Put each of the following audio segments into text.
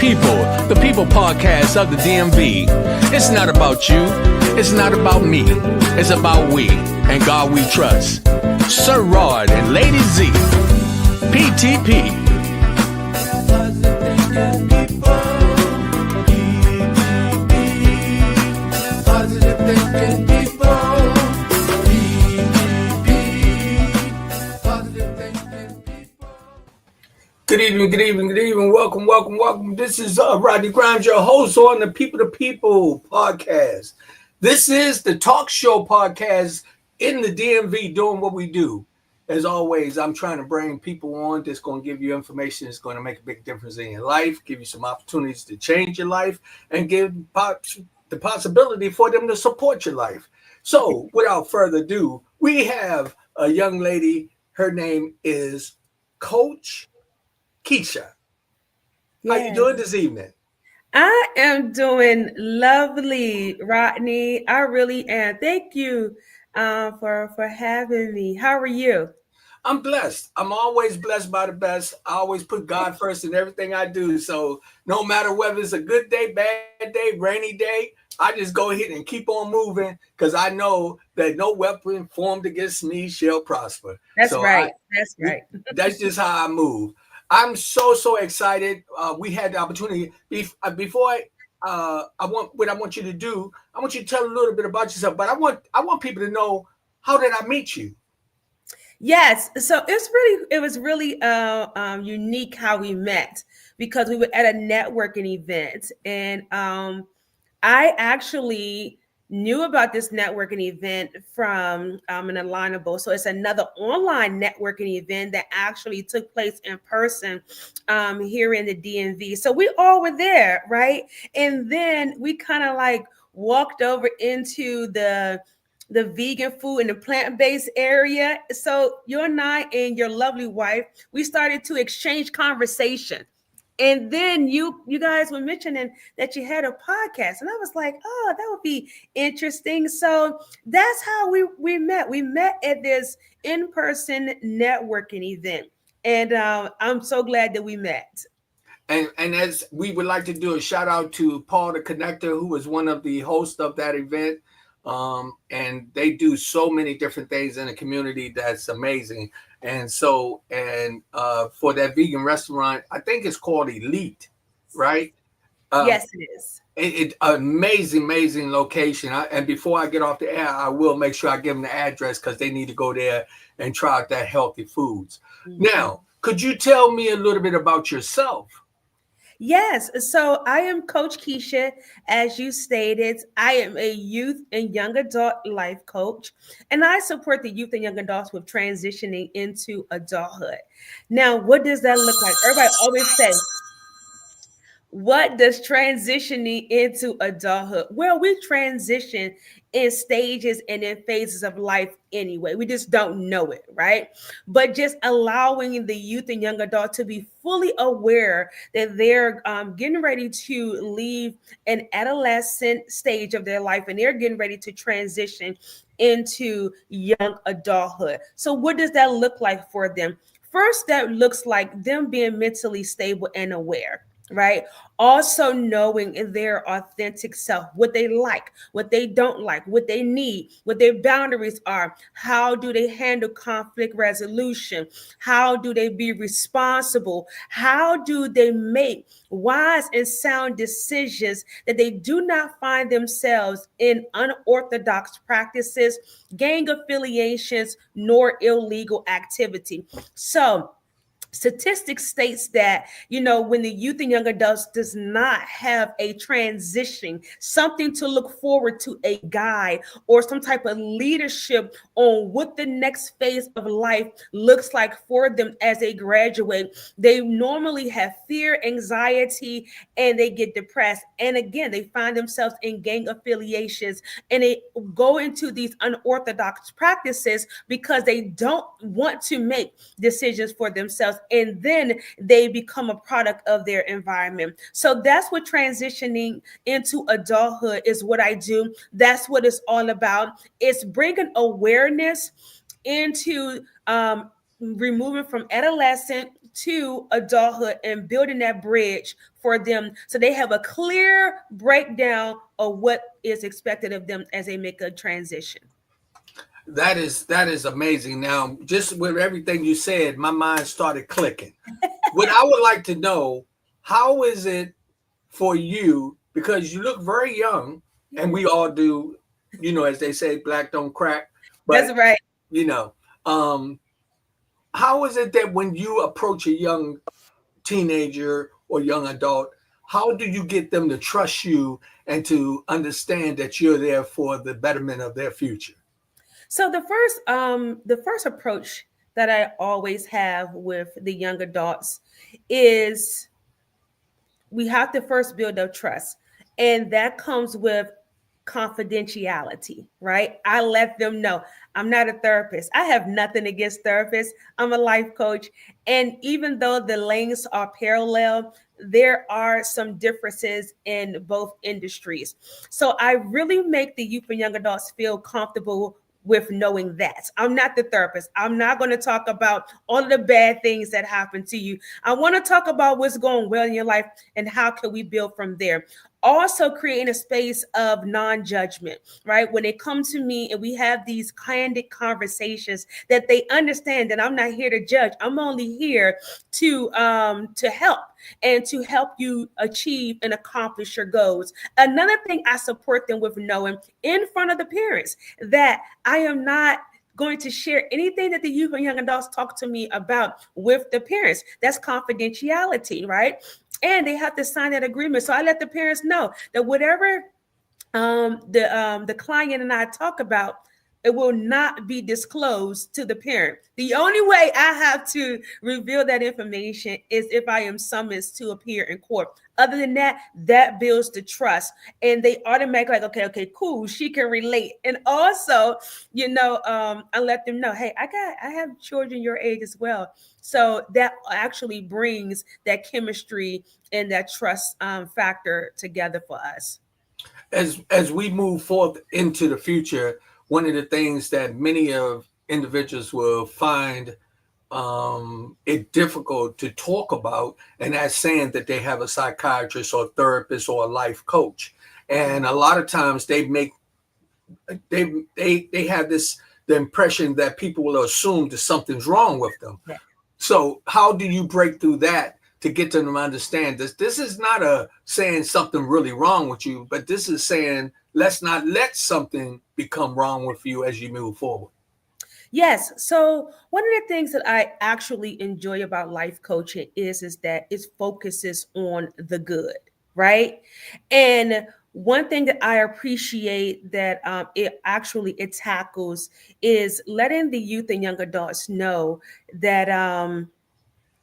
the People podcast of the DMV. It's not about you. It's not about me. It's about we and God we trust. Sir Rod and Lady Z. PTP. Positive thinking people. Good evening. Welcome. This is Rodney Grimes, your host on the People to People podcast. This is the talk show podcast in the DMV doing what we do. As always, I'm trying to bring people on that's going to give you information that's going to make a big difference in your life, give you some opportunities to change your life, and give the possibility for them to support your life. So without further ado, we have a young lady. Her name is Coach Keisha. How you doing this evening? I am doing lovely, Rodney. I really am. Thank you for having me. How are you? I'm blessed. I'm always blessed by the best. I always put God first in everything I do. So no matter whether it's a good day, bad day, rainy day, I just go ahead and keep on moving because I know that no weapon formed against me shall prosper. That's right. That's just how I move. I'm so excited. We had the opportunity before I want you to do. I want you to tell a little bit about yourself, but I want people to know, how did I meet you? Yes, so it was really unique how we met, because we were at a networking event, and I actually knew about this networking event from an Alignable. So it's another online networking event that actually took place in person here in the DMV. So we all were there, right? And then we kind of like walked over into the vegan food and the plant-based area. So you and I and your lovely wife, we started to exchange conversation. And then you guys were mentioning that you had a podcast, and I was like, oh, that would be interesting. So that's how we met. We met at this in-person networking event, and I'm so glad that we met. And as we would like to do a shout out to Paul the Connector, who was one of the hosts of that event. And they do so many different things in the community that's amazing. And so, for that vegan restaurant, I think it's called Elite, right? Yes, it is. It amazing location. And before I get off the air, I will make sure I give them the address because they need to go there and try out that healthy foods. Mm-hmm. Now, could you tell me a little bit about yourself? Yes. So I am Coach Keisha, as you stated. I am a youth and young adult life coach, and I support the youth and young adults with transitioning into adulthood. Now, what does that look like? Everybody always says, what does transitioning into adulthood? Well, we transition in stages and in phases of life anyway. We just don't know it, right? But just allowing the youth and young adult to be fully aware that they're getting ready to leave an adolescent stage of their life, and they're getting ready to transition into young adulthood. So what does that look like for them? First, that looks like them being mentally stable and aware, right? Also knowing their authentic self, what they like, what they don't like, what they need, what their boundaries are. How do they handle conflict resolution? How do they be responsible? How do they make wise and sound decisions that they do not find themselves in unorthodox practices, gang affiliations, nor illegal activity? So, statistics states that, when the youth and young adults does not have a transition, something to look forward to, a guide or some type of leadership on what the next phase of life looks like for them as they graduate, they normally have fear, anxiety, and they get depressed. And again, they find themselves in gang affiliations, and they go into these unorthodox practices because they don't want to make decisions for themselves, and then they become a product of their environment. So that's what transitioning into adulthood is, what I do. That's what it's all about. It's bringing awareness into removing from adolescent to adulthood and building that bridge for them so they have a clear breakdown of what is expected of them as they make a transition. That is amazing. Now, just with everything you said, my mind started clicking. What I would like to know, how is it for you? Because you look very young, and we all do. As they say, black don't crack. That's But right. you know, um, how is it that when you approach a young teenager or young adult, how do you get them to trust you and to understand that you're there for the betterment of their future? So the first approach that I always have with the young adults is we have to first build up trust. And that comes with confidentiality, right? I let them know I'm not a therapist. I have nothing against therapists. I'm a life coach. And even though the lanes are parallel, there are some differences in both industries. So I really make the youth and young adults feel comfortable with knowing that I'm not the therapist. I'm not going to talk about all of the bad things that happen to you. I want to talk about what's going well in your life and how can we build from there. Also creating a space of non-judgment, right? When they come to me and we have these candid conversations that they understand that I'm not here to judge. I'm only here to help and to help you achieve and accomplish your goals. Another thing I support them with knowing in front of the parents that I am not going to share anything that the youth and young adults talk to me about with the parents. That's confidentiality, right? And they have to sign that agreement. So I let the parents know that whatever the client and I talk about, it will not be disclosed to the parent. The only way I have to reveal that information is if I am summoned to appear in court. Other than that, that builds the trust, and they automatically like, okay, cool, she can relate. And also, I let them know, hey, I have children your age as well, so that actually brings that chemistry and that trust factor together for us. As we move forth into the future, one of the things that many of individuals will find it difficult to talk about, and that's saying that they have a psychiatrist or a therapist or a life coach. And a lot of times they have this the impression that people will assume that something's wrong with them. Yeah. So how do you break through that to get them to understand this? This is not a saying something really wrong with you, but this is saying let's not let something become wrong with you as you move forward. Yes. So one of the things that I actually enjoy about life coaching is that it focuses on the good, right? And one thing that I appreciate that it tackles is letting the youth and young adults know that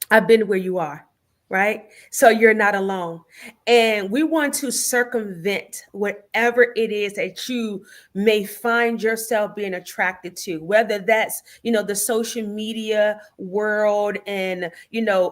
I've been where you are, right? So you're not alone. And we want to circumvent whatever it is that you may find yourself being attracted to, whether that's, the social media world and,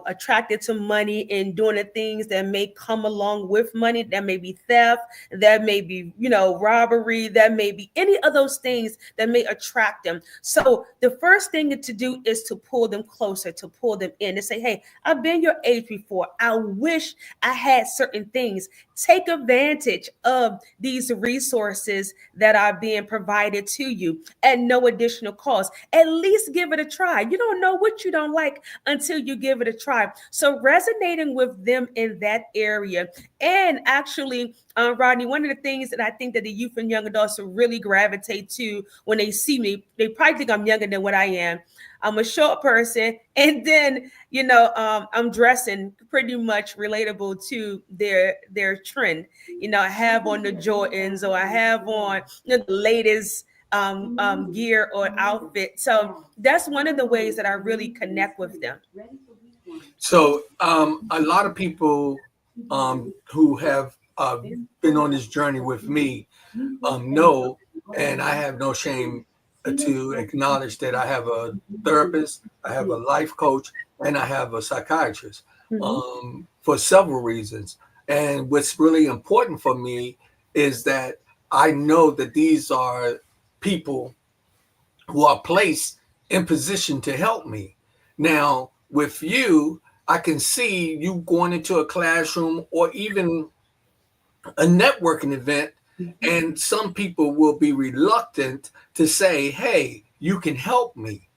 attracted to money and doing the things that may come along with money. That may be theft, that may be, robbery, that may be any of those things that may attract them. So the first thing to do is to pull them closer, to pull them in and say, hey, I've been your age before. I wish I had certain things. Take advantage of these resources that are being provided to you at no additional cost. At least give it a try. You don't know what you don't like until you give it a try. So resonating with them in that area. And actually, Rodney, one of the things that I think that the youth and young adults really gravitate to when they see me, they probably think I'm younger than what I am. I'm a short person, and then I'm dressing pretty much relatable to their trend. I have on the Jordans, or I have on the latest gear or outfit. So that's one of the ways that I really connect with them. So a lot of people who have been on this journey with me know, and I have no shame to acknowledge that I have a therapist, I have a life coach, and I have a psychiatrist Mhm. for several reasons. And what's really important for me is that I know that these are people who are placed in position to help me. Now, with you, I can see you going into a classroom or even a networking event, Mhm. and some people will be reluctant to say, hey, you can help me.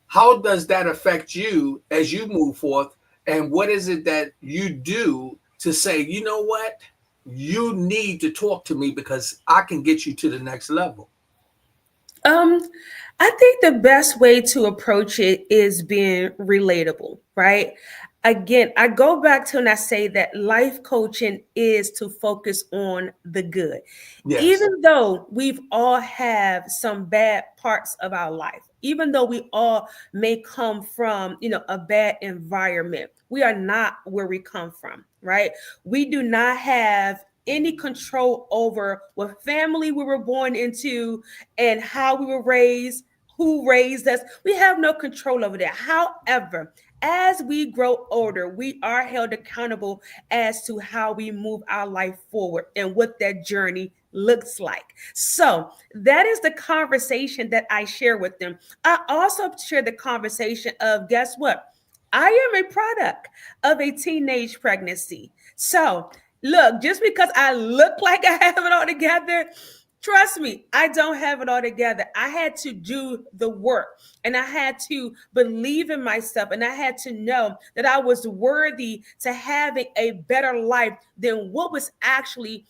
How does that affect you as you move forth? And what is it that you do to say, you know what? You need to talk to me because I can get you to the next level. Um, I think the best way to approach it is being relatable, right? Again, I go back to and I say that life coaching is to focus on the good. Yes. Even though we've all have some bad parts of our life, even though we all may come from, a bad environment, we are not where we come from, right? We do not have any control over what family we were born into and how we were raised, who raised us. We have no control over that. However, as we grow older, we are held accountable as to how we move our life forward and what that journey looks like. So that is the conversation that I share with them. I also share the conversation of, guess what? I am a product of a teenage pregnancy. So look, just because I look like I have it all together, trust me, I don't have it all together. I had to do the work and I had to believe in myself and I had to know that I was worthy to having a better life than what was actually,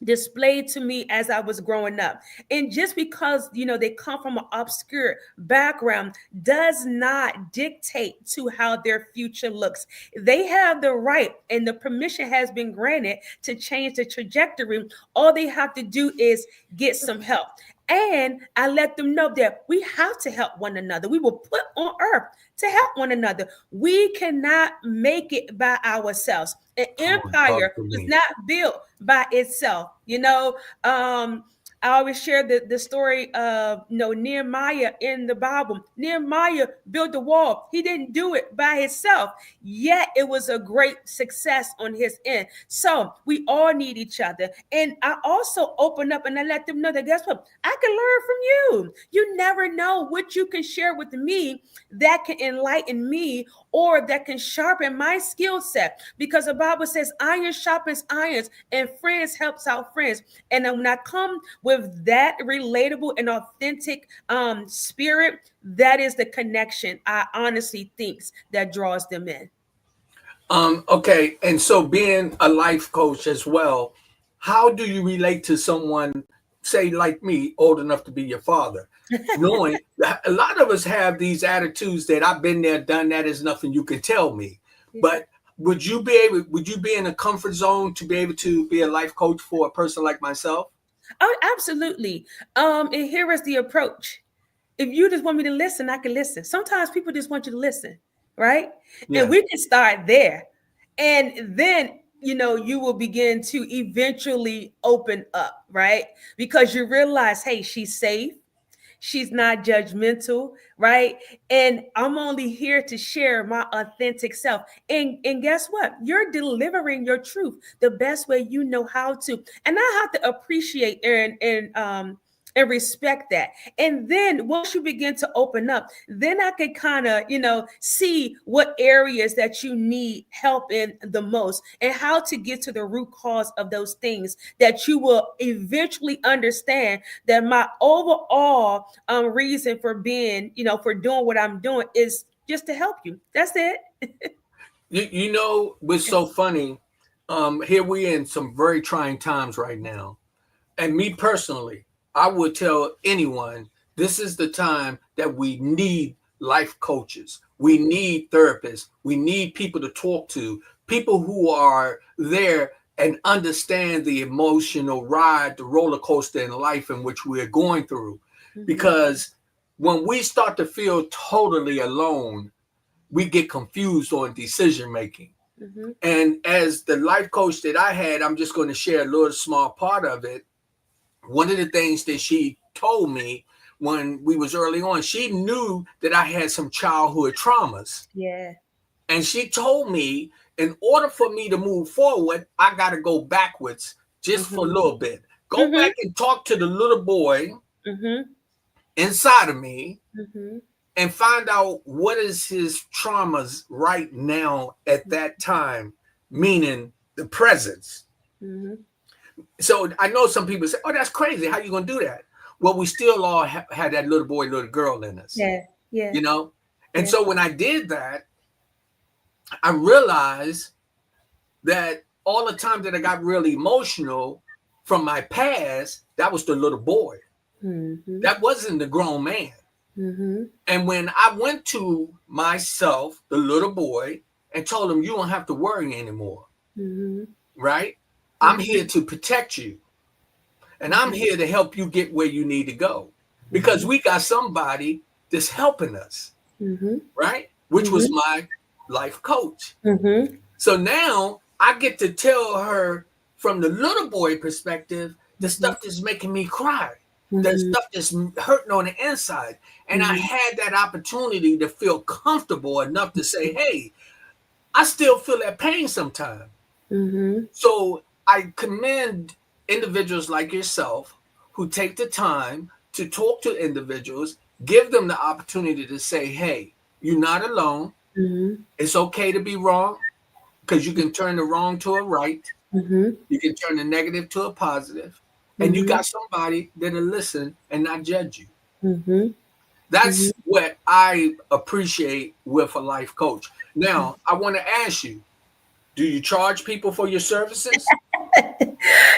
displayed to me as I was growing up. And just because, they come from an obscure background does not dictate to how their future looks. They have the right and the permission has been granted to change the trajectory. All they have to do is get some help. And I let them know that we have to help one another. We were put on earth to help one another. We cannot make it by ourselves. An Come on, empire talk to was me. not built by itself. I always share the story of Nehemiah in the Bible. Nehemiah built the wall. He didn't do it by himself, yet it was a great success on his end. So we all need each other. And I also open up and I let them know that, guess what? I can learn from you. You never know what you can share with me that can enlighten me or that can sharpen my skill set, because the Bible says iron sharpens irons and friends helps out friends. And then when I come with that relatable and authentic spirit, that is the connection I honestly thinks that draws them in. Okay, and so being a life coach as well, how do you relate to someone, say like me, old enough to be your father? Knowing that a lot of us have these attitudes that I've been there, done that, is nothing you can tell me. Yeah. But would you be in a comfort zone to be able to be a life coach for a person like myself? Oh, absolutely. And here is the approach. If you just want me to listen, I can listen. Sometimes people just want you to listen, right? And Yes. we can start there. And then, you will begin to eventually open up, right? Because you realize, hey, she's safe. She's not judgmental, right? And I'm only here to share my authentic self. And guess what? You're delivering your truth the best way you know how to. And I have to appreciate and respect that. And then once you begin to open up, then I can kind of, see what areas that you need help in the most and how to get to the root cause of those things that you will eventually understand that my overall reason for being, for doing what I'm doing is just to help you. That's it. You know what's so funny? Here we in some very trying times right now. And me personally, I would tell anyone this is the time that we need life coaches. We need therapists. We need people to talk to, people who are there and understand the emotional ride, the roller coaster in life in which we're going through. Mhm. Because when we start to feel totally alone, we get confused on decision making. Mhm. And as the life coach that I had, I'm just going to share a little small part of it. One of the things that she told me when we was early on, she knew that I had some childhood traumas. Yeah. And she told me in order for me to move forward, I got to go backwards just for a Mhm. little bit. Go Mhm. back and talk to the little boy Mhm. inside of me Mhm. and find out what is his traumas right now at that time, meaning the presence. Mm-hmm. So I know some people say, "Oh, that's crazy. How you gonna do that?" Well, we still all had that little boy, little girl in us, Yeah. Yeah. you know. And Yeah. so when I did that, I realized that all the time that I got really emotional from my past, that was the little boy. Mm-hmm. That wasn't the grown man. Mm-hmm. And when I went to myself, the little boy, and told him, "You don't have to worry anymore, Mm-hmm. right? I'm Mm-hmm. here to protect you, and I'm Mm-hmm. here to help you get where you need to go, because Mm-hmm. we got somebody that's helping us, Mm-hmm. right?" Which was Mm-hmm. my life coach. Mm-hmm. So now I get to tell her from the little boy perspective the stuff that's making me cry, the Mm-hmm. stuff that's hurting on the inside. And I Mm-hmm. had that opportunity to feel comfortable enough to say, "Hey, I still feel that pain sometimes." Mm-hmm. So I commend individuals like yourself who take the time to talk to individuals, give them the opportunity to say, "Hey, you're not alone. Mm-hmm. It's okay to be wrong, because you can turn the wrong to a right. Mm-hmm. You can turn the negative to a positive, and you Mm-hmm. got somebody that'll listen and not judge you." Mm-hmm. Mm-hmm. That's what I appreciate with a life coach. Now, I want to ask you, do you charge people for your services?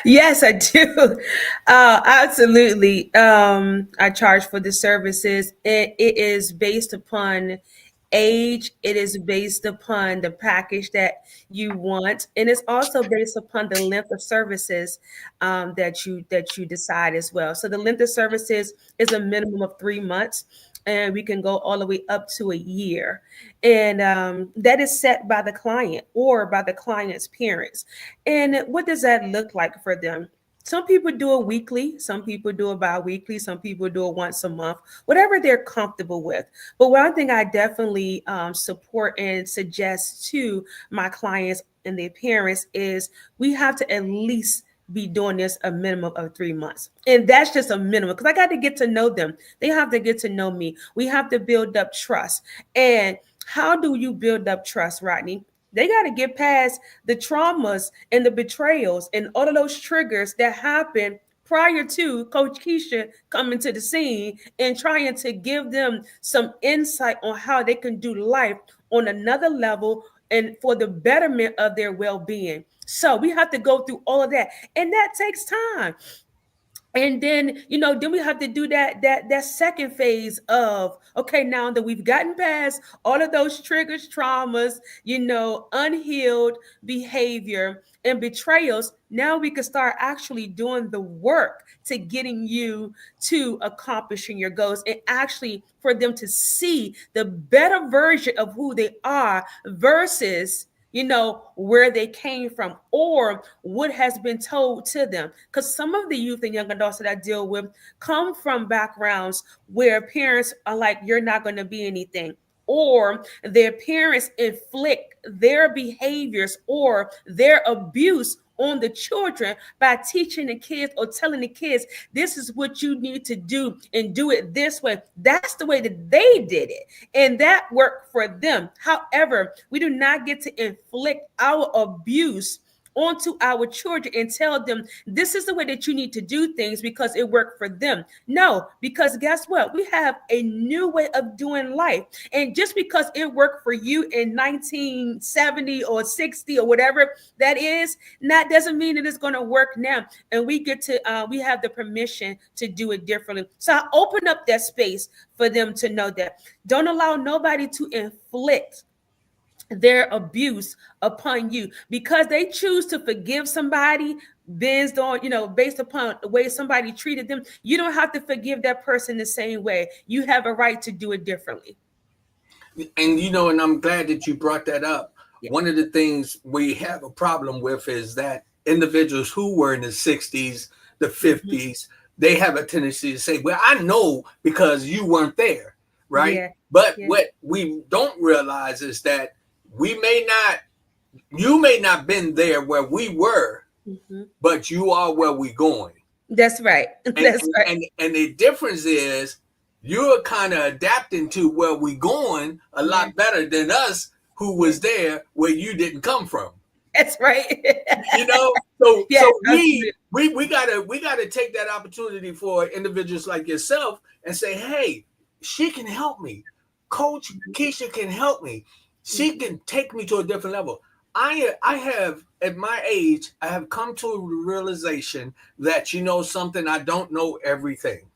Yes, I do. Absolutely. I charge for the services. It is based upon age. It is based upon the package that you want, and it's also based upon the length of services that you decide as well. So the length of services is a minimum of 3 months, and we can go all the way up to a year, and that is set by the client or by the client's parents. And what does that look like for them? Some people do it weekly, some people do it bi-weekly, some people do it once a month, whatever they're comfortable with. But one thing I definitely support and suggest to my clients and their parents is we have to at least be doing this a minimum of 3 months. And that's just a minimum because I got to get to know them. They have to get to know me. We have to build up trust. And how do you build up trust, Rodney? They got to get past the traumas and the betrayals and all of those triggers that happen prior to Coach Keisha coming to the scene and trying to give them some insight on how they can do life on another level and for the betterment of their well-being. So we have to go through all of that, and that takes time. And then then we have to do that second phase of, okay, now that we've gotten past all of those triggers, traumas, unhealed behavior and betrayals, now we can start actually doing the work to getting you to accomplishing your goals, and actually for them to see the better version of who they are versus where they came from or what has been told to them. Because some of the youth and young adults that I deal with come from backgrounds where parents are like, you're not going to be anything. Or their parents inflict their behaviors or their abuse on the children by teaching the kids or telling the kids, this is what you need to do and do it this way. That's the way that they did it. And that worked for them. However, we do not get to inflict our abuse onto our children and tell them this is the way that you need to do things because it worked for them. No, because guess what? We have a new way of doing life. And just because it worked for you in 1970 or 60 or whatever that is, that doesn't mean that it's going to work now. And we get to, we have the permission to do it differently. So I open up that space for them to know that. Don't allow nobody to inflict their abuse upon you because they choose to forgive somebody based upon the way somebody treated them. You don't have to forgive that person the same way. You have a right to do it differently. And and I'm glad that you brought that up. Yeah. One of the things we have a problem with is that individuals who were in the 60s, the Mm-hmm. 50s, they have a tendency to say, "Well, I know because you weren't there," right? Yeah. But Yeah. what we don't realize is that we may not, you may not been there where we were, Mm-hmm. but you are where we going. That's right. And That's right. and the difference is you're kind of adapting to where we going a lot better than us who was there where you didn't come from. That's right. You know, so Yes, we gotta take that opportunity for individuals like yourself and say, hey, she can help me. Coach Keisha can help me. She can take me to a different level. I have at my age, I have come to a realization that something, I don't know everything.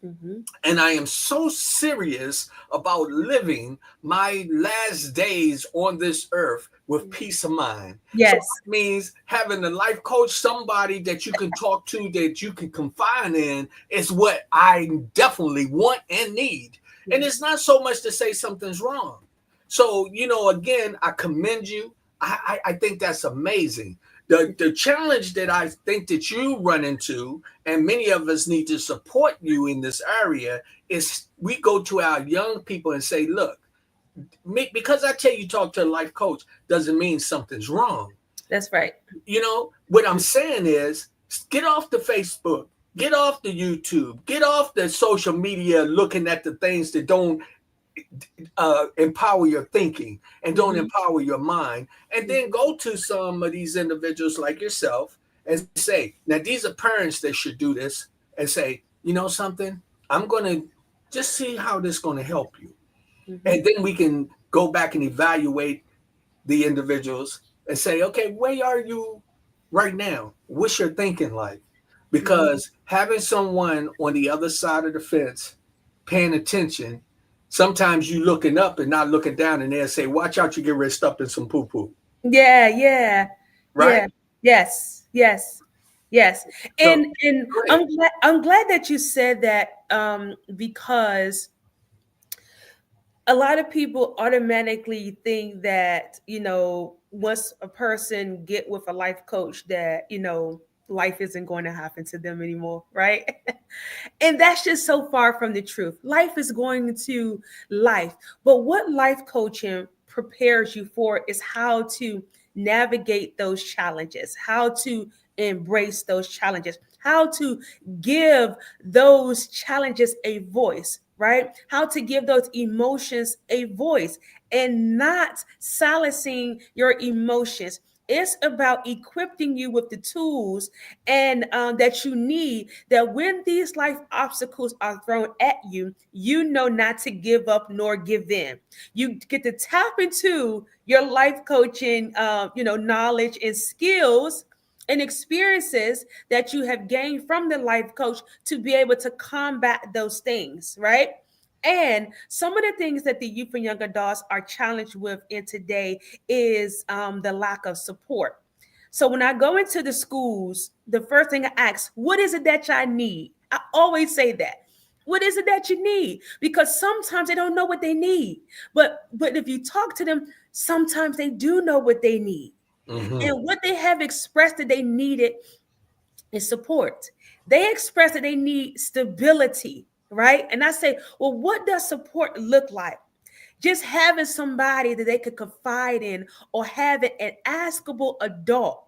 Mm-hmm. And I am so serious about living my last days on this earth with peace of mind. So Yes. that means having a life coach, somebody that you can talk to, that you can confide in, is what I definitely want and need. And it's not so much to say something's wrong. So, again, I commend you. I think that's amazing. The challenge that I think that you run into, and many of us need to support you in this area, is we go to our young people and say, look, because I tell you talk to a life coach doesn't mean something's wrong. That's right. What I'm saying is, get off the Facebook, get off the YouTube, get off the social media looking at the things that don't empower your thinking and don't empower your mind, and then go to some of these individuals like yourself and say, now these are parents that should do this, and say, something, I'm going to just see how this is going to help you. And then we can go back and evaluate the individuals and say, okay, where are you right now? What's your thinking like? Because having someone on the other side of the fence paying attention, sometimes you looking up and not looking down, and they'll say, watch out, you get rinsed up in some poo-poo. Yeah, yeah, Right? yeah. Yes, yes, yes. So, And go ahead. I'm glad that you said that, because a lot of people automatically think that, once a person get with a life coach, that, life isn't going to happen to them anymore, right? And that's just so far from the truth. Life is going to life. But what life coaching prepares you for is how to navigate those challenges, how to embrace those challenges, how to give those challenges a voice, right? How to give those emotions a voice and not silencing your emotions. It's about equipping you with the tools and that you need, that when these life obstacles are thrown at you, you know not to give up nor give in. You get to tap into your life coaching, knowledge and skills and experiences that you have gained from the life coach to be able to combat those things, right? And some of the things that the youth and young adults are challenged with in today is the lack of support. So when I go into the schools, the first thing I ask, what is it that y'all need? I always say that. What is it that you need? Because sometimes they don't know what they need. But if you talk to them, sometimes they do know what they need. Mm-hmm. And what they have expressed that they needed is support. They express that they need stability, right? And I say, well, what does support look like? Just having somebody that they could confide in, or having an askable adult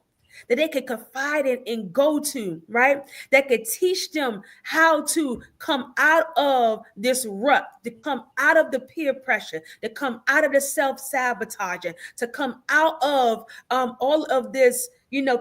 that they could confide in and go to, right? That could teach them how to come out of this rut, to come out of the peer pressure, to come out of the self-sabotaging, to come out of all of this,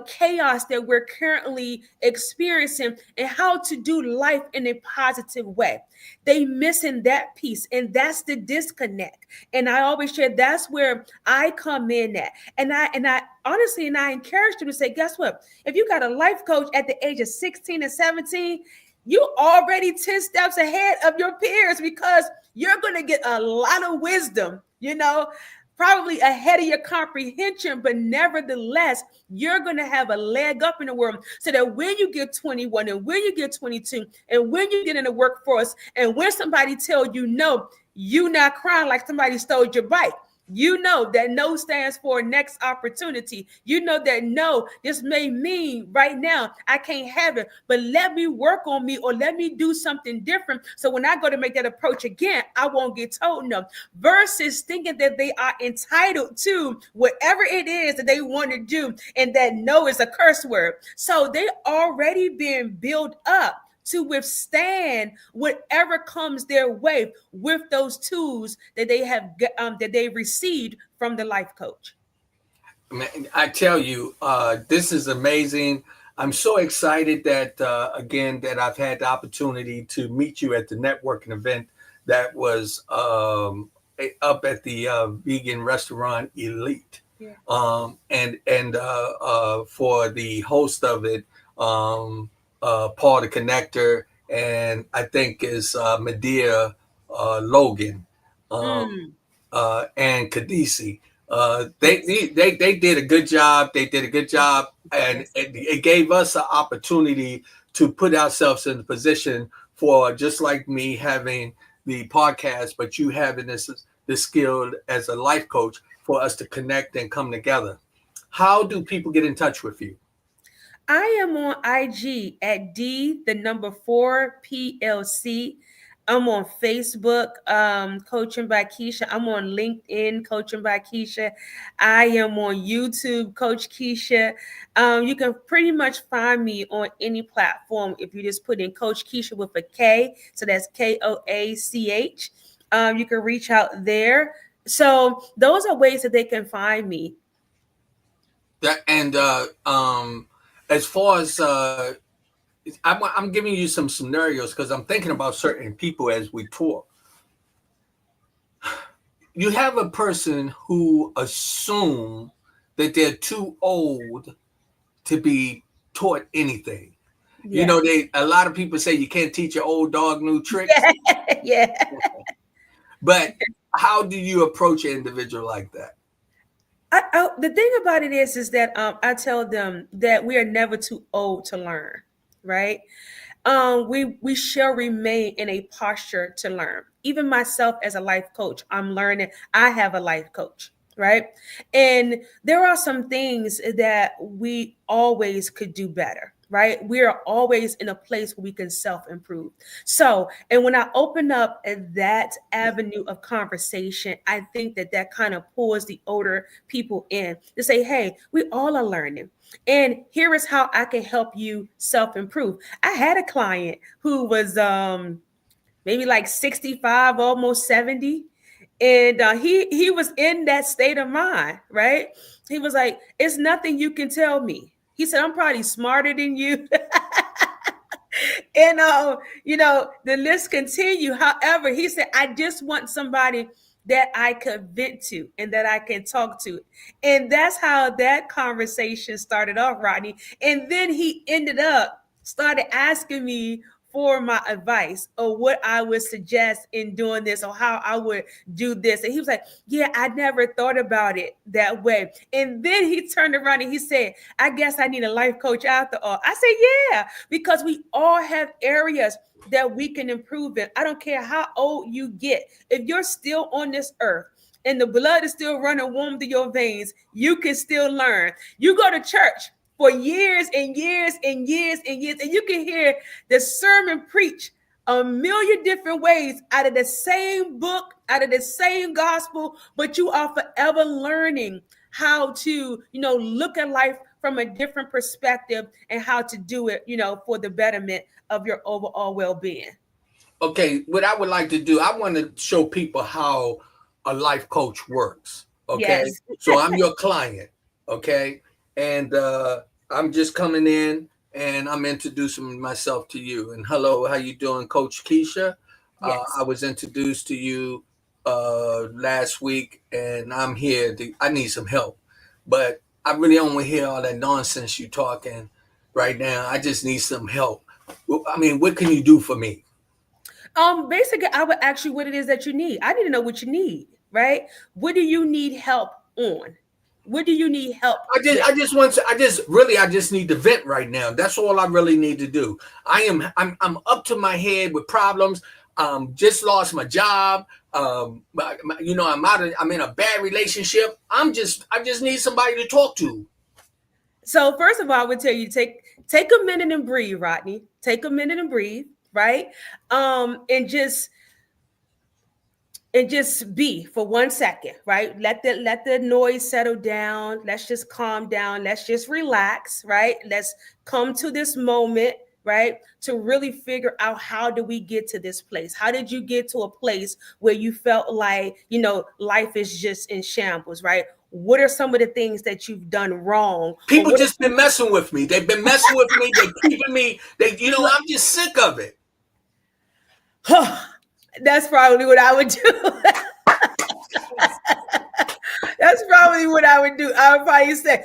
chaos that we're currently experiencing, and how to do life in a positive way. They missing that piece, and that's the disconnect. And I always share that's where I come in at. And I honestly, and I encourage them to say, guess what? If you got a life coach at the age of 16 and 17, you already 10 steps ahead of your peers, because you're going to get a lot of wisdom, probably ahead of your comprehension, but nevertheless, you're going to have a leg up in the world, so that when you get 21 and when you get 22 and when you get in the workforce, and when somebody tells you no, you not crying like somebody stole your bike. You know that no stands for next opportunity. You know that no, this may mean right now I can't have it, but let me work on me, or let me do something different. So when I go to make that approach again, I won't get told no. Versus thinking that they are entitled to whatever it is that they want to do, and that no is a curse word. So they already been built up to withstand whatever comes their way with those tools that they have that they received from the life coach. Man, I tell you, this is amazing. I'm so excited that again that I've had the opportunity to meet you at the networking event that was up at the vegan restaurant Elite, Yeah. and for the host of it, Paul the Connector, and I think is Medea Logan. Um, Mm, and Kadisi. They did a good job. They did a good job, and yes. it gave us an opportunity to put ourselves in the position for just like me having the podcast, but you having this skill as a life coach for us to connect and come together. How do people get in touch with you? I am on IG at D the number 4 PLC. I'm on Facebook, Coaching by Keisha. I'm on LinkedIn, Coaching by Keisha. I am on YouTube, Coach Keisha. You can pretty much find me on any platform if you just put in Coach Keisha with a K. So that's KOACH. You can reach out there. So those are ways that they can find me. That and as far as I'm giving you some scenarios because I'm thinking about certain people as we talk. You have a person who assume that they're too old to be taught anything. You Yeah. know, they a lot of people say you can't teach an old dog new tricks, Yeah. but how do you approach an individual like that? The thing about it is that I tell them that we are never too old to learn, right? We shall remain in a posture to learn. Even myself as a life coach, I'm learning. I have a life coach, right? And there are some things that we always could do better, right? We are always in a place where we can self improve. So, and when I open up that avenue of conversation, I think that that kind of pulls the older people in to say, hey, we all are learning. And here is how I can help you self improve. I had a client who was maybe like 65, almost 70. And he was in that state of mind, right? He was like, it's nothing you can tell me. He said, I'm probably smarter than you. And the list continue. However, he said, I just want somebody that I could vent to and that I can talk to. And that's how that conversation started off, Rodney. And then he ended up started asking me for my advice or what I would suggest in doing this or how I would do this. And he was like, yeah, I never thought about it that way. And then he turned around and he said, I guess I need a life coach after all. I said, yeah, because we all have areas that we can improve in. I don't care how old you get. If you're still on this earth and the blood is still running warm through your veins, you can still learn. You go to church for years and years and years and years, and you can hear the sermon preach a million different ways out of the same book, out of the same gospel, but you are forever learning how to, look at life from a different perspective and how to do it, for the betterment of your overall well-being. Okay, what I would like to do, I want to show people how a life coach works. Okay, Yes. so I'm your client. Okay, and I'm just coming in and I'm introducing myself to you. And hello, how you doing, Coach Keisha? Yes. I was introduced to you last week, and I'm here. I need some help, but I really don't want to hear all that nonsense you talking right now. I just need some help. I mean, what can you do for me? Basically, I would ask you what it is that you need. I need to know what you need, right? What do you need help on? What do you need help with? I just need to vent right now. That's all I really need to do. I'm up to my head with problems. Just lost my job. I'm in a bad relationship. I just need somebody to talk to. So first of all, I would tell you take a minute and breathe, Rodney. Take a minute and breathe, right? And just be for 1 second, right? Let the noise settle down. Let's just calm down. Let's just relax, right? Let's come to this moment, right? To really figure out, how do we get to this place? How did you get to a place where you felt like, life is just in shambles, right? What are some of the things that you've done wrong? Or People what just been messing with me. They've been messing with me. They keeping me. I'm just sick of it. That's probably what I would do. That's probably what I would do. I would probably say,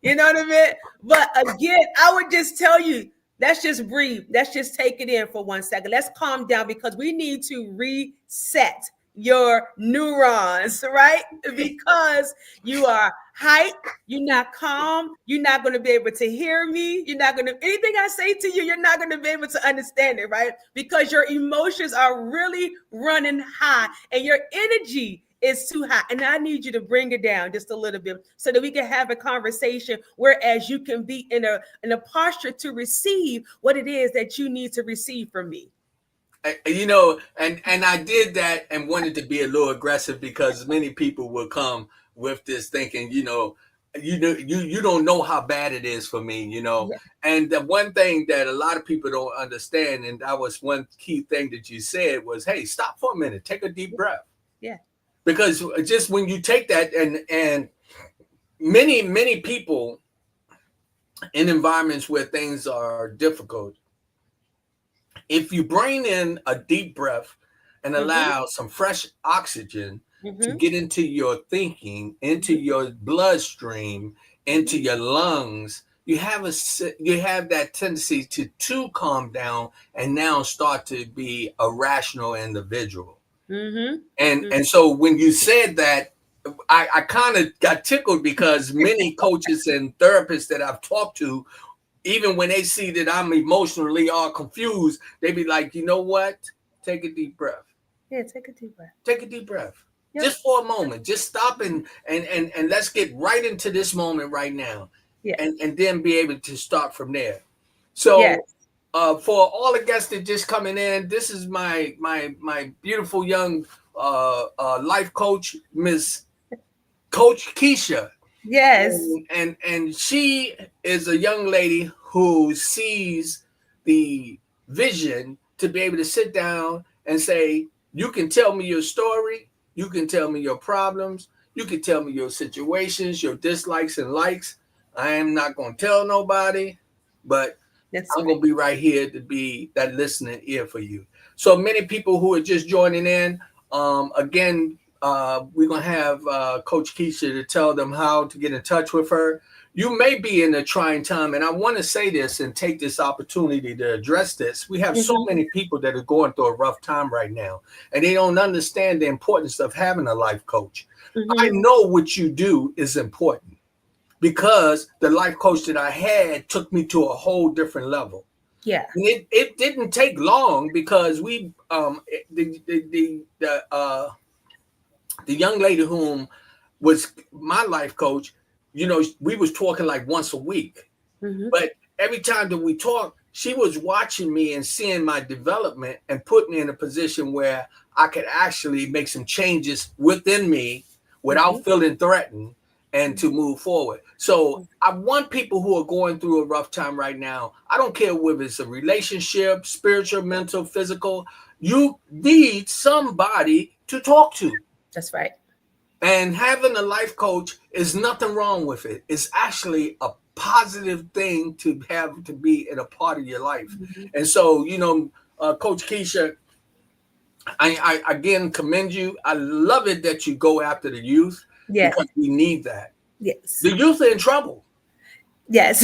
you know what I mean? But again, I would just tell you, let's just breathe. Let's just take it in for 1 second. Let's calm down, because we need to reset your neurons, right? Because you are hype, you're not calm, you're not going to be able to hear me, anything I say to you, you're not going to be able to understand it, right? Because your emotions are really running high and your energy is too high. And I need you to bring it down just a little bit so that we can have a conversation, whereas you can be in a posture to receive what it is that you need to receive from me. And I did that and wanted to be a little aggressive, because many people will come with this thinking, you don't know how bad it is for me, Yeah. And the one thing that a lot of people don't understand, and that was one key thing that you said, was, hey, stop for a minute, take a deep breath. Yeah. Because just when you take that, and many people in environments where things are difficult, if you bring in a deep breath and allow some fresh oxygen to get into your thinking, into your bloodstream, into your lungs, you have that tendency to calm down and now start to be a rational individual. And so when you said that, I kind of got tickled, because many coaches and therapists that I've talked to, even when they see that I'm emotionally all confused, they be like, you know what? Take a deep breath. Yeah, take a deep breath. Take a deep breath. Yep. Just for a moment. Just stop and let's get right into this moment right now. Yeah. And then be able to start from there. So Yes. For all the guests that just coming in, this is my beautiful young life coach, Miss Coach Keisha. Yes. And she is a young lady who sees the vision to be able to sit down and say, you can tell me your story, you can tell me your problems, you can tell me your situations, your dislikes and likes. I am not going to tell nobody, but I'm going to be right here to be that listening ear for you. So many people who are just joining in, again, we're going to have Coach Keisha to tell them how to get in touch with her. You may be in a trying time, and I want to say this and take this opportunity to address this. We have so many people that are going through a rough time right now, and they don't understand the importance of having a life coach. I know what you do is important, because the life coach that I had took me to a whole different level. Yeah. And it didn't take long, because we the young lady whom was my life coach, we was talking like once a week. But every time that we talked, she was watching me and seeing my development and put me in a position where I could actually make some changes within me without feeling threatened and to move forward. So I want people who are going through a rough time right now, I don't care whether it's a relationship, spiritual, mental, physical, you need somebody to talk to. That's right. And having a life coach is nothing wrong with it. It's actually a positive thing to have to be in a part of your life. And so, Coach Keisha, I again commend you. I love it that you go after the youth, because we need that. Yes. The youth are in trouble. Yes.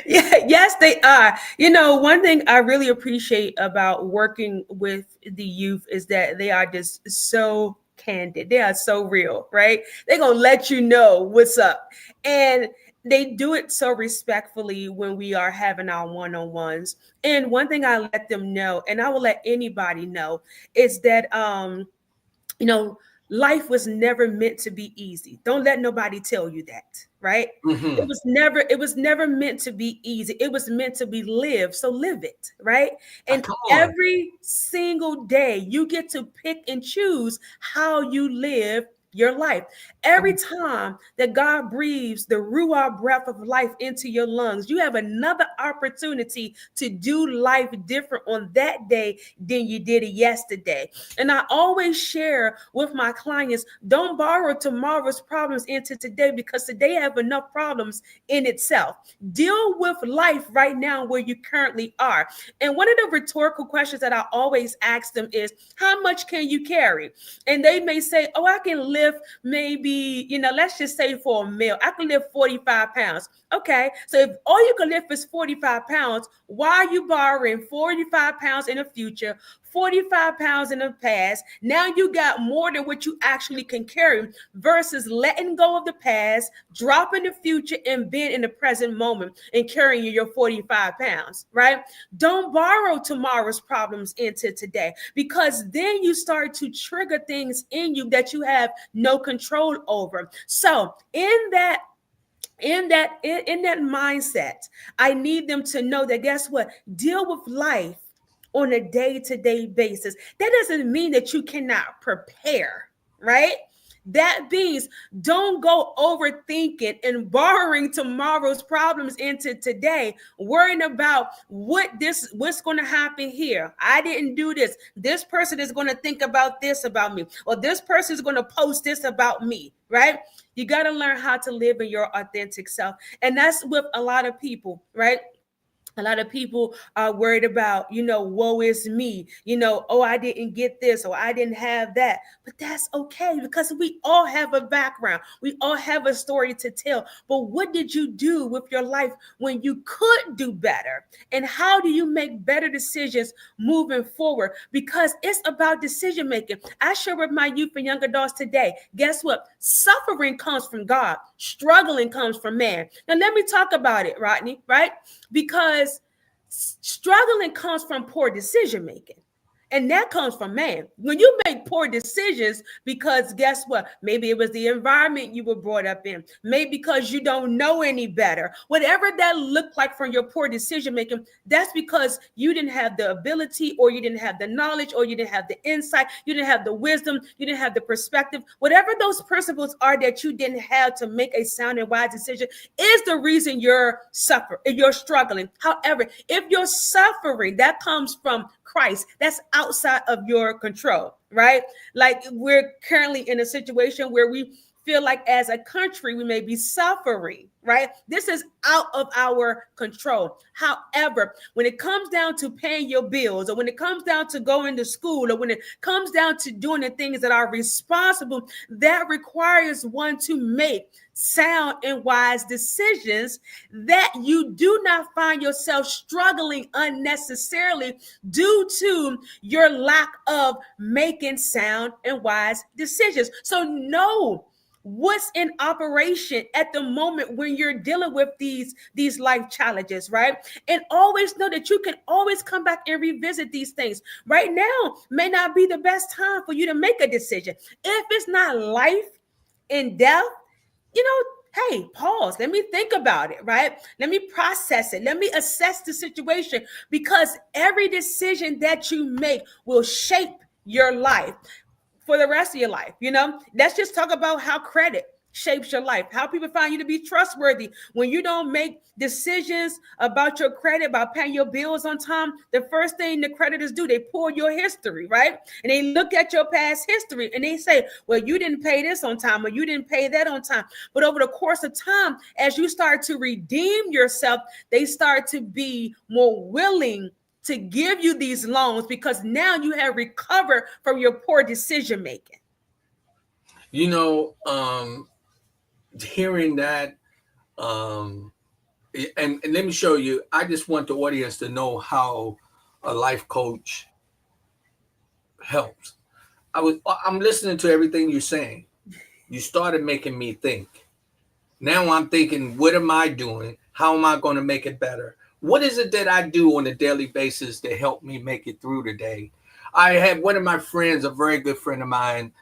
Yes, they are. One thing I really appreciate about working with the youth is that they are just so candid. They are so real, right? They're going to let you know what's up. And they do it so respectfully when we are having our one-on-ones. And one thing I let them know, and I will let anybody know, is that, life was never meant to be easy. Don't let nobody tell you that, right? It was never meant to be easy. It was meant to be lived. So live it, right? And every single day you get to pick and choose how you live your life. Every time that God breathes the Ruah breath of life into your lungs, you have another opportunity to do life different on that day than you did it yesterday. And I always share with my clients, don't borrow tomorrow's problems into today, because today have enough problems in itself. Deal with life right now where you currently are. And one of the rhetorical questions that I always ask them is, how much can you carry? And they may say, oh, I can lift maybe, let's just say for a meal, I can lift 45 pounds. Okay, so if all you can lift is 45 pounds, why are you borrowing 45 pounds in the future, 45 pounds in the past? Now you got more than what you actually can carry, versus letting go of the past, dropping the future, and being in the present moment and carrying your 45 pounds, right? Don't borrow tomorrow's problems into today, because then you start to trigger things in you that you have no control over. So in that mindset, I need them to know that, guess what? Deal with life on a day-to-day basis. That doesn't mean that you cannot prepare, right? That means don't go overthinking and borrowing tomorrow's problems into today, worrying about what's going to happen here. I didn't do this. This person is going to think about this about me, or this person is going to post this about me, right? You got to learn how to live in your authentic self. And that's with a lot of people, right? A lot of people are worried about, woe is me, oh, I didn't get this, or I didn't have that. But that's okay, because we all have a background. We all have a story to tell. But what did you do with your life when you could do better? And how do you make better decisions moving forward? Because it's about decision making. I share with my youth and young adults today, guess what? Suffering comes from God. Struggling comes from man. Now, let me talk about it, Rodney, right? Because struggling comes from poor decision making. And that comes from man. When you make poor decisions, because guess what? Maybe it was the environment you were brought up in. Maybe because you don't know any better. Whatever that looked like from your poor decision making, that's because you didn't have the ability, or you didn't have the knowledge, or you didn't have the insight, you didn't have the wisdom, you didn't have the perspective. Whatever those principles are that you didn't have to make a sound and wise decision is the reason you're struggling. However, if you're suffering, that comes from Christ. That's outside of your control, right? Like, we're currently in a situation where we feel like as a country, we may be suffering, right? This is out of our control. However, when it comes down to paying your bills, or when it comes down to going to school, or when it comes down to doing the things that are responsible, that requires one to make sound and wise decisions, that you do not find yourself struggling unnecessarily due to your lack of making sound and wise decisions. So know what's in operation at the moment when you're dealing with these life challenges, right? And always know that you can always come back and revisit these things. Right now may not be the best time for you to make a decision. If it's not life and death, hey, pause. Let me think about it, right? Let me process it. Let me assess the situation, because every decision that you make will shape your life for the rest of your life. Let's just talk about how credit shapes your life, how people find you to be trustworthy. When you don't make decisions about your credit, about paying your bills on time, the first thing the creditors do, they pull your history, right? And they look at your past history and they say, well, you didn't pay this on time, or you didn't pay that on time. But over the course of time, as you start to redeem yourself, they start to be more willing to give you these loans, because now you have recovered from your poor decision making. Hearing that, and let me show you, I just want the audience to know how a life coach helps. I'm listening to everything you're saying. You started making me think. Now I'm thinking, what am I doing? How am I going to make it better? What is it that I do on a daily basis to help me make it through the day? I had one of my friends, a very good friend of mine,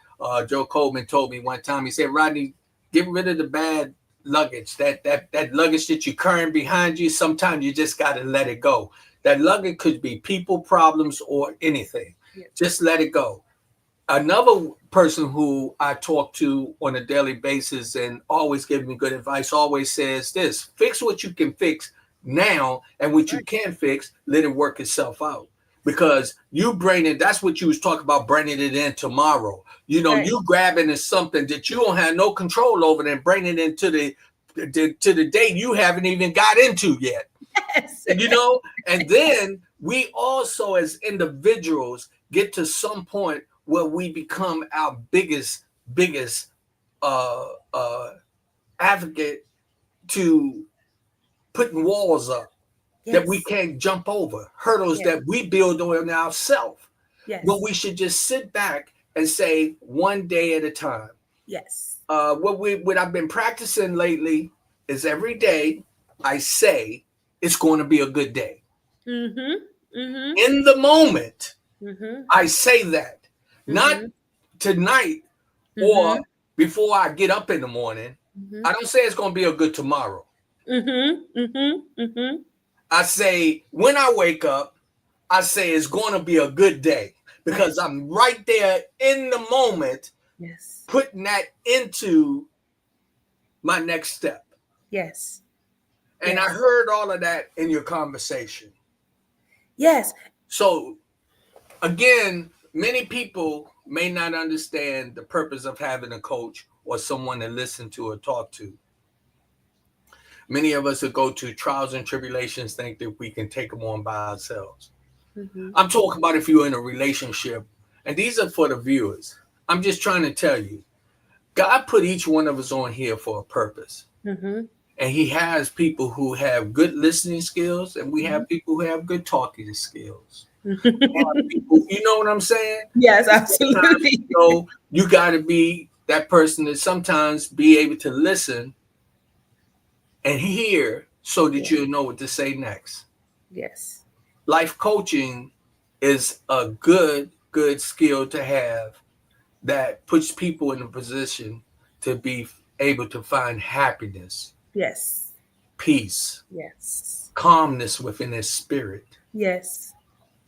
Joe Coleman, told me one time, he said, Rodney, get rid of the bad luggage, that luggage that you're carrying behind you. Sometimes you just got to let it go. That luggage could be people, problems, or anything. Yeah. Just let it go. Another person who I talk to on a daily basis and always gives me good advice always says this: fix what you can fix now, and what you Right. can't fix, let it work itself out. Because you bring it, that's what you was talking about, bringing it in tomorrow. Right. You grabbing is something that you don't have no control over and bringing it into to the day you haven't even got into yet. Yes. And then we also as individuals get to some point where we become our biggest uh advocate to putting walls up that we Yes. can't jump over, hurdles Yes. that we build on ourselves. When Yes. we should just sit back and say one day at a time. Yes. What I've been practicing lately is every day I say it's going to be a good day. Mm-hmm. Mm-hmm. In the moment, Mm-hmm. I say that, not Mm-hmm. tonight or Mm-hmm. before I get up in the morning. Mm-hmm. I don't say it's going to be a good tomorrow. Mm-hmm. Mm-hmm. Mm-hmm. I say when I wake up, I say it's going to be a good day Right. because I'm right there in the moment Yes. putting that into my next step. Yes. And I Yes. heard all of that in your conversation. Yes. So, again, many people may not understand the purpose of having a coach or someone to listen to or talk to. Many of us that go to trials and tribulations think that we can take them on by ourselves. Mm-hmm. I'm talking about if you're in a relationship, and these are for the viewers. I'm just trying to tell you, God put each one of us on here for a purpose. Mm-hmm. And He has people who have good listening skills, and we Mm-hmm. have people who have good talking skills. People, you know what I'm saying? Yes, Sometimes, absolutely. you got to be that person that sometimes be able to listen and hear so that Yeah. you know what to say next. Yes. Life coaching is a good skill to have that puts people in a position to be able to find happiness, Yes. peace, Yes. calmness within their spirit. Yes.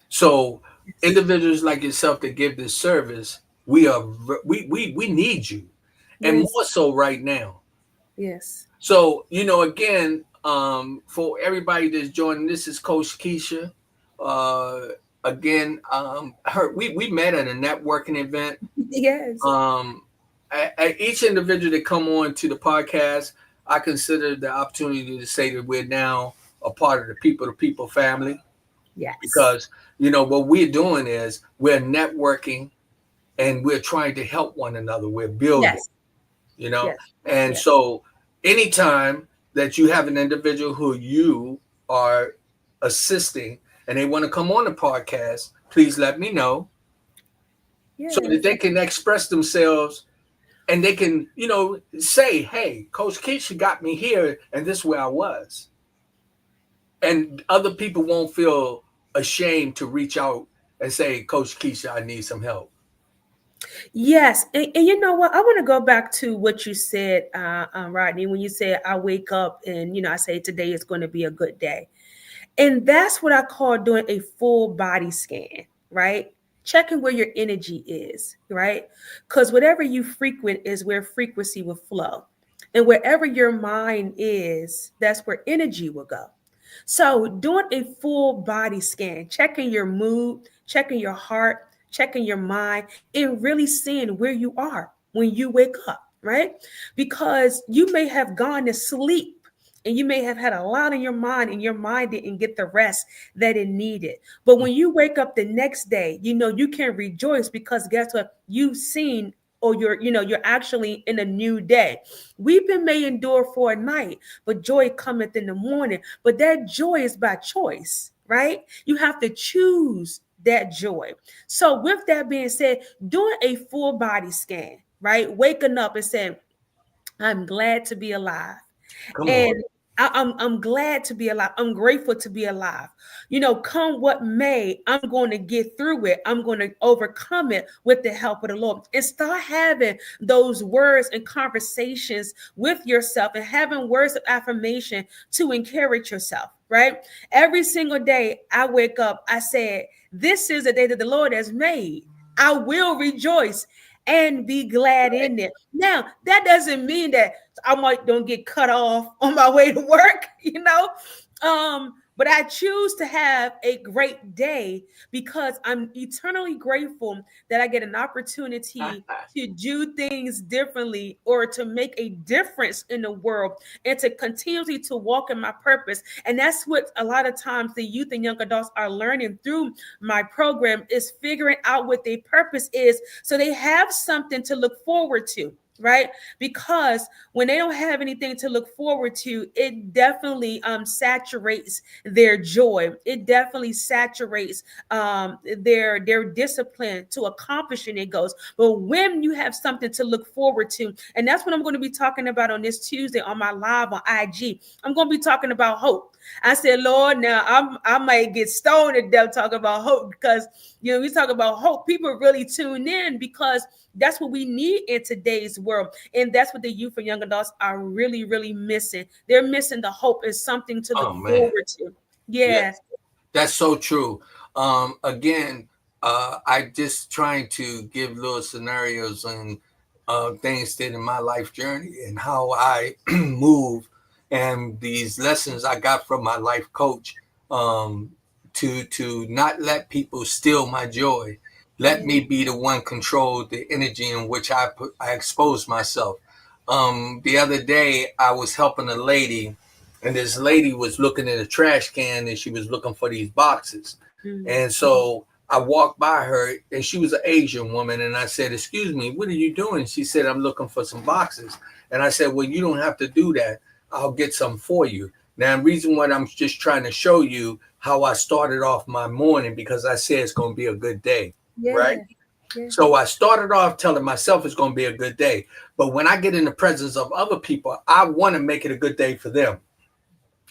So Yes. individuals like yourself that give this service, we need you, and Yes. more so right now. Yes. So again, for everybody that's joining, this is Coach Keisha. Uh, Again, we met at a networking event. Yes. Um, each individual that come on to the podcast, I consider the opportunity to say that we're now a part of the people to people family, Yes. because what we're doing is we're networking and we're trying to help one another. We're building, Yes. you know, Yes. and Yes. so anytime that you have an individual who you are assisting and they want to come on the podcast, please let me know so that Yes. they can express themselves and they can, say, hey, Coach Keisha got me here and this is where I was. And other people won't feel ashamed to reach out and say, Coach Keisha, I need some help. Yes. And you know what? I want to go back to what you said, Rodney, when you said, I wake up and, I say today is going to be a good day. And that's what I call doing a full body scan, right? Checking where your energy is, right? Because whatever you frequent is where frequency will flow. And wherever your mind is, that's where energy will go. So, doing a full body scan, checking your mood, checking your heart, checking your mind, and really seeing where you are when you wake up, right? Because you may have gone to sleep and you may have had a lot on your mind and your mind didn't get the rest that it needed. But when you wake up the next day, you can rejoice because guess what? You've seen or you're actually in a new day. Weeping may endure for a night, but joy cometh in the morning. But that joy is by choice, right? You have to choose that joy. So with that being said, doing a full body scan, right? Waking up and saying, I'm glad to be alive. Come on. And I'm glad to be alive. I'm grateful to be alive. Come what may, I'm going to get through it. I'm going to overcome it with the help of the Lord. And start having those words and conversations with yourself and having words of affirmation to encourage yourself, right? Every single day I wake up, I said, this is the day that the Lord has made. I will rejoice and be glad in it. Now, that doesn't mean that I might don't get cut off on my way to work, you know. But I choose to have a great day because I'm eternally grateful that I get an opportunity to do things differently or to make a difference in the world and to continually to walk in my purpose. And that's what a lot of times the youth and young adults are learning through my program, is figuring out what their purpose is so they have something to look forward to, right? Because when they don't have anything to look forward to, it definitely saturates their joy. It definitely saturates their discipline to accomplishing their goals. But when you have something to look forward to, and that's what I'm going to be talking about on this Tuesday on my live on IG. I'm going to be talking about hope. I said, Lord, now I might get stoned to death talking about hope, because we talk about hope, people really tune in because that's what we need in today's world. And that's what the youth and young adults are really, really missing. They're missing the hope as something to look forward to. Yeah. That's so true. Again, I just trying to give little scenarios and things that in my life journey and how I move, and these lessons I got from my life coach, to not let people steal my joy. Let me be the one control the energy in which I expose myself. The other day I was helping a lady, and this lady was looking in a trash can and she was looking for these boxes. Mm-hmm. And so I walked by her, and she was an Asian woman, and I said, "Excuse me, what are you doing?" She said, "I'm looking for some boxes." And I said, "Well, you don't have to do that. I'll get some for you." Now, the reason why I'm just trying to show you how I started off my morning, because I said it's going to be a good day, right? Yeah. So I started off telling myself it's going to be a good day. But when I get in the presence of other people, I want to make it a good day for them.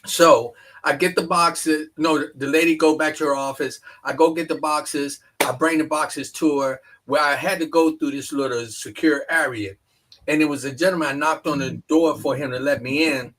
So I get the boxes. No, the lady go back to her office. I go get the boxes. I bring the boxes to her, where I had to go through this little secure area. And it was a gentleman. I knocked on the door for him to let me in.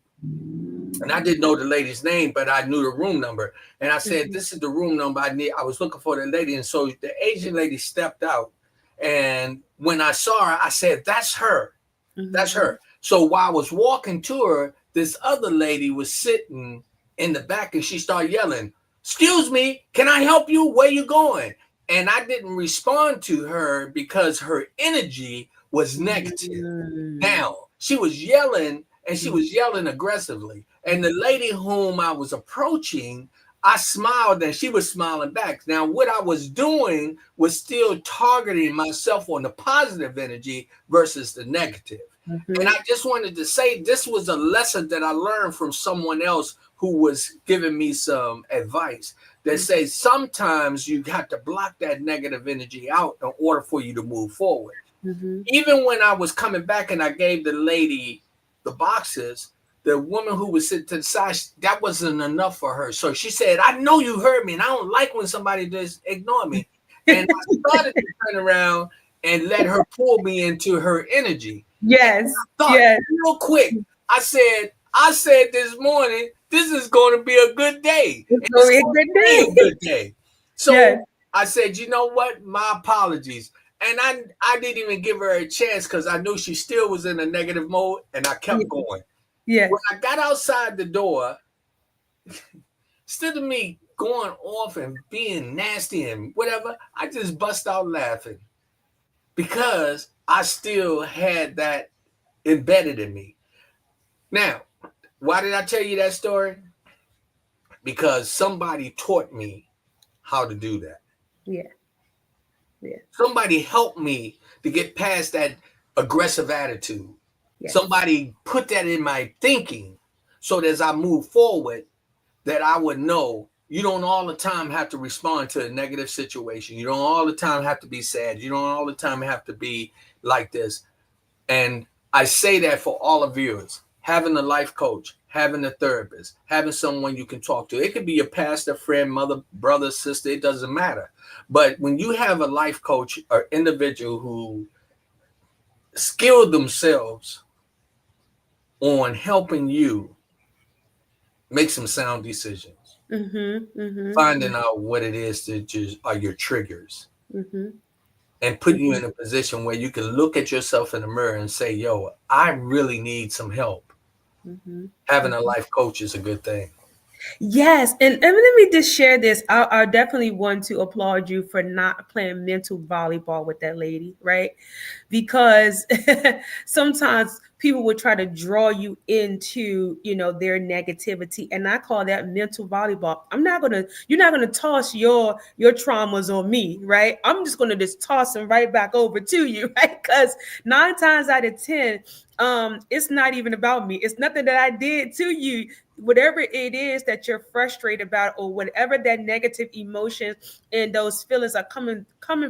And I didn't know the lady's name, but I knew the room number. And I said, "This is the room number I need." I was looking for the lady. And so the Asian lady stepped out. And when I saw her, I said, "That's her. That's her." So while I was walking to her, this other lady was sitting in the back, and she started yelling, "Excuse me, can I help you? Where you going?" And I didn't respond to her because her energy was negative. Now, she was yelling, and she was yelling aggressively. And the lady whom I was approaching, I smiled and she was smiling back. Now, what I was doing was still targeting myself on the positive energy versus the negative. And I just wanted to say this was a lesson that I learned from someone else who was giving me some advice that says sometimes you have to block that negative energy out in order for you to move forward. Even when I was coming back and I gave the lady the boxes, the woman who was sitting to the side, that wasn't enough for her. So she said, "I know you heard me, and I don't like when somebody just ignore me." And I started to turn around and let her pull me into her energy. Yes. Real quick, I said this morning, this is going to be a good day. It's going to be a good day. So I said, "You know what? My apologies." And I didn't even give her a chance because I knew she still was in a negative mode, and I kept going. Yeah. When I got outside the door, instead of me going off and being nasty and whatever, I just bust out laughing because I still had that embedded in me. Now, why did I tell you that story? Because somebody taught me how to do that. Yeah. Somebody helped me to get past that aggressive attitude. Yes. Somebody put that in my thinking so that as I move forward, that I would know you don't all the time have to respond to a negative situation. You don't all the time have to be sad. You don't all the time have to be like this. And I say that for all of viewers, having a life coach, having a therapist, having someone you can talk to. It could be your pastor, friend, mother, brother, sister. It doesn't matter. But when you have a life coach or individual who skilled themselves on helping you make some sound decisions, finding out what it is that are your triggers, and putting you in a position where you can look at yourself in the mirror and say, yo, I really need some help. Mhm. Having a life coach is a good thing. Yes, and let me just share this. I definitely want to applaud you for not playing mental volleyball with that lady, right? Because sometimes people will try to draw you into, their negativity, and I call that mental volleyball. You're not gonna toss your traumas on me, right? I'm just gonna just toss them right back over to you, right? Because 9 times out of 10, it's not even about me. It's nothing that I did to you. Whatever it is that you're frustrated about, or whatever that negative emotion and those feelings are coming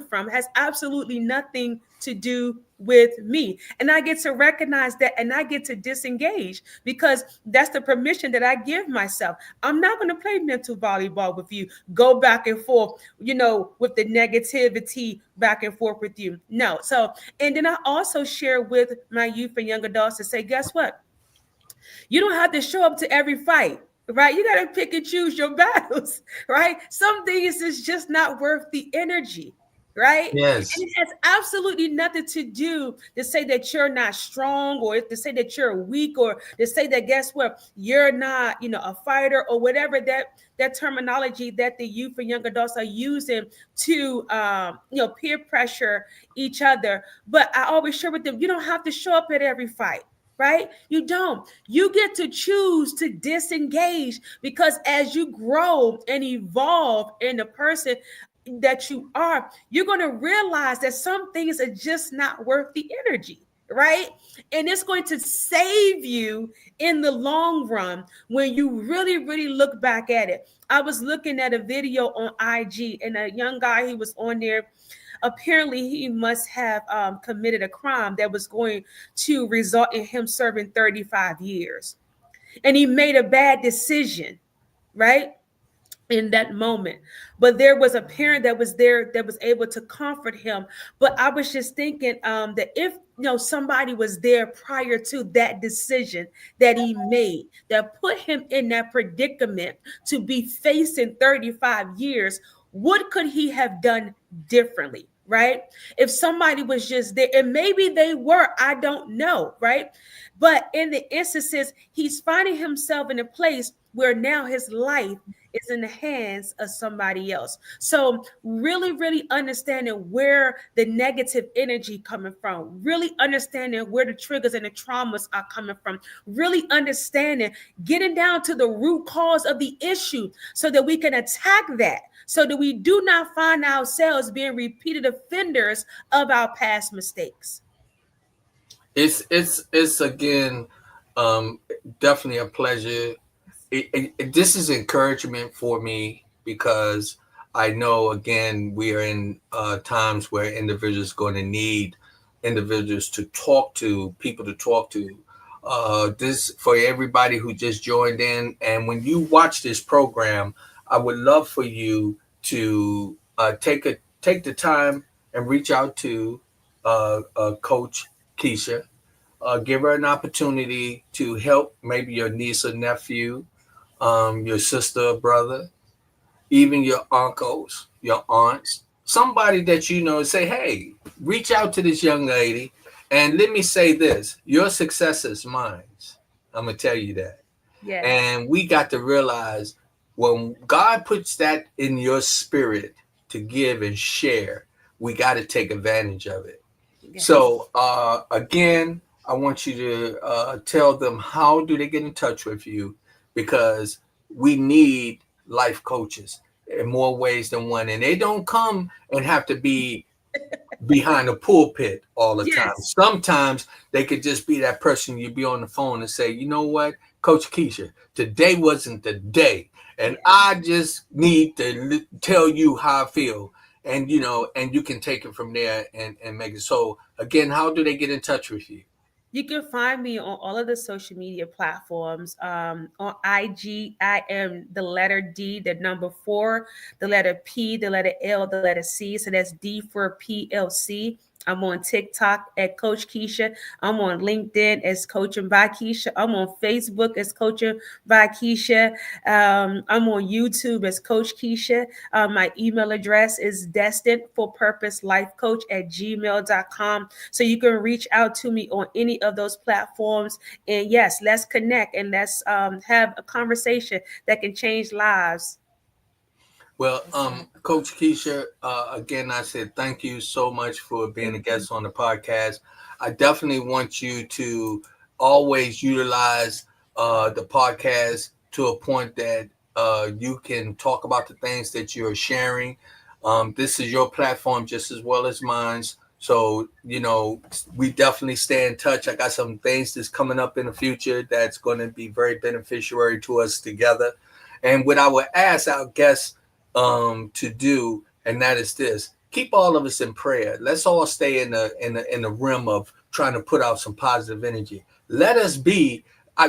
from, has absolutely nothing to do with me. And I get to recognize that, and I get to disengage, because that's the permission that I give myself. I'm not going to play mental volleyball with you, go back and forth, with the negativity back and forth with you. No. So, and then I also share with my youth and young adults to say, guess what? You don't have to show up to every fight, right? You got to pick and choose your battles, right? Some things is just not worth the energy, right? And Yes. it has absolutely nothing to do to say that you're not strong, or to say that you're weak, or to say that, guess what, you're not, a fighter, or whatever that terminology that the youth and young adults are using to peer pressure each other. But I always share with them, you don't have to show up at every fight, right? You don't. You get to choose to disengage, because as you grow and evolve in the person that you are, you're going to realize that some things are just not worth the energy, right? And it's going to save you in the long run when you really, really look back at it. I was looking at a video on IG, and a young guy, he was on there. Apparently, he must have committed a crime that was going to result in him serving 35 years. And he made a bad decision, right? In that moment. But there was a parent that was there that was able to comfort him. But I was just thinking that if somebody was there prior to that decision that he made, that put him in that predicament to be facing 35 years, what could he have done differently, right? If somebody was just there, and maybe they were, I don't know, right? But in the instances, he's finding himself in a place where now his life is in the hands of somebody else. So really, really understanding where the negative energy coming from, really understanding where the triggers and the traumas are coming from, really understanding, getting down to the root cause of the issue so that we can attack that, so that we do not find ourselves being repeated offenders of our past mistakes. It's again, um, definitely a pleasure. This is encouragement for me because I know again we are in times where individuals going to need individuals to talk to, people to talk to. This for everybody who just joined in, and when you watch this program, I would love for you to take the time and reach out to Coach Keisha. Give her an opportunity to help maybe your niece or nephew, your sister or brother, even your uncles, your aunts, somebody that you know, say, hey, reach out to this young lady. And let me say this, your success is mine. I'm going to tell you that. Yes. And we got to realize when God puts that in your spirit to give and share, we got to take advantage of it. Yes. So again, I want you to tell them how do they get in touch with you, because we need life coaches in more ways than one, and they don't come and have to be behind a pulpit all the time. Yes. Sometimes they could just be that person you be on the phone and say, you know what, Coach Keisha, today wasn't the day. And Yes. I just need to tell you how I feel. And, and you can take it from there and make it. So, again, how do they get in touch with you? You can find me on all of the social media platforms. On IG, I am the letter D, the number 4, the letter P, the letter L, the letter C. So that's D for PLC. I'm on TikTok at Coach Keisha. I'm on LinkedIn as Coaching by Keisha. I'm on Facebook as Coaching by Keisha. I'm on YouTube as Coach Keisha. My email address is destinedforpurposelifecoach@gmail.com. So you can reach out to me on any of those platforms. And yes, let's connect and let's have a conversation that can change lives. Well, Coach Keisha, again, I said thank you so much for being a Thank you. guest on the podcast. I definitely want you to always utilize the podcast to a point that you can talk about the things that you're sharing. This is your platform just as well as mine. So, we definitely stay in touch. I got some things that's coming up in the future that's going to be very beneficiary to us together. And what I would ask our guests to do, and that is this: keep all of us in prayer. Let's all stay in the realm of trying to put out some positive energy. Let us be.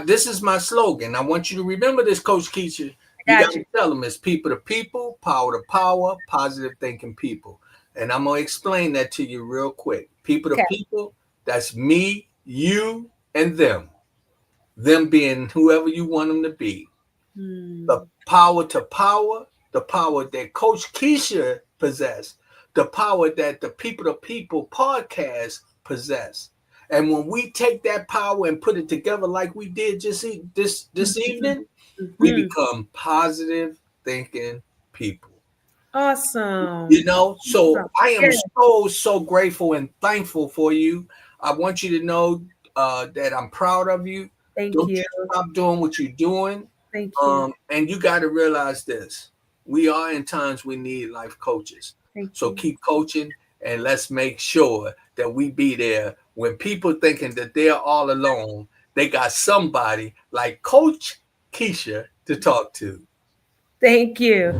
This is my slogan. I want you to remember this, Coach Keisha. I You got got to you. tell them it's people to people, power to power, positive thinking people. And I'm gonna explain that to you real quick. People to Okay. people. That's me, you, and them. Them being whoever you want them to be. The Hmm. power to power, the power that Coach Keisha possessed, the power that the People to People podcast possess. And when we take that power and put it together like we did just this Mhm. evening, we Mhm. become positive thinking people. Awesome. So Awesome. I am Yeah. so grateful and thankful for you. I want you to know that I'm proud of you. Thank Don't you. you stop doing what you're doing. Thank you. And you got to realize this: we are in times we need life coaches. Thank So you. keep coaching, and let's make sure that we be there when people thinking that they're all alone. They got somebody like Coach Keisha to talk to. Thank you.